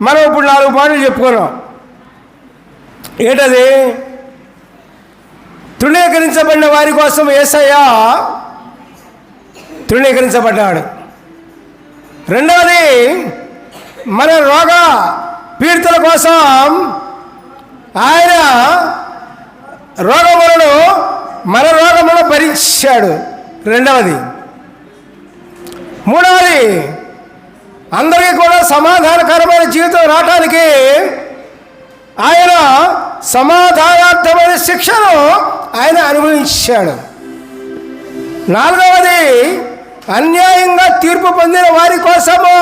మనం ఇప్పుడు 4 పాయింట్లు చెప్పుకున్నాం. ఏంటది? తృణీకరించబడిన వారి కోసం యేసయ్య తృణీకరించబడ్డాడు. రెండవది, మన రోగ పీడితుల కోసం ఆయన మన రోగములను భరించాడు. రెండవది. మూడవది, అందరికీ కూడా సమాధానకరమైన జీవితం రావటానికి ఆయన సమాధానార్థమైన శిక్షను ఆయన అనుభవించాడు. నాలుగవది, అన్యాయంగా తీర్పు పొందిన వారి కోసము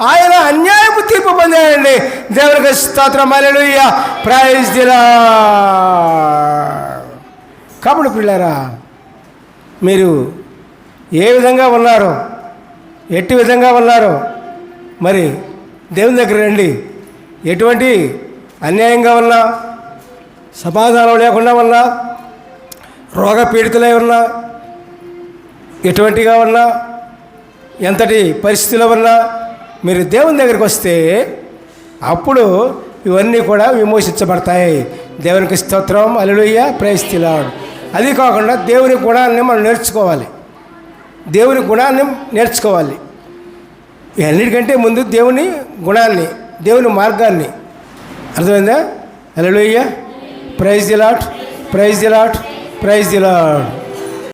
ఆయన అన్యాయపు తీర్పు పొందాడండి. దేవునికి స్తోత్రం, హల్లెలూయా, ప్రైజ్ ది లార్డ్. కాబట్టి పిల్లారా, మీరు ఏ విధంగా ఉన్నారో, ఎట్టి విధంగా ఉన్నారో మరి దేవుని దగ్గర రండి. ఎటువంటి అన్యాయంగా ఉన్నా, సమాధానం లేకుండా ఉన్నా, రోగ పీడితులై ఉన్నా, ఎటువంటిగా ఉన్నా, ఎంతటి పరిస్థితిలో ఉన్నా మీరు దేవుని దగ్గరికి వస్తే అప్పుడు ఇవన్నీ కూడా విమోచించబడతాయి. దేవునికి స్తోత్రం, హల్లెలూయా, ప్రైజ్ ది లార్డ్. అది కాకుండా దేవుని గుణాన్ని మనం నేర్చుకోవాలి. దేవుని గుణాన్ని నేర్చుకోవాలి. అన్నిటికంటే ముందు దేవుని గుణాన్ని, దేవుని మార్గాన్ని. అర్థమైందా? Hallelujah, praise the lord, praise the lord, praise the lord.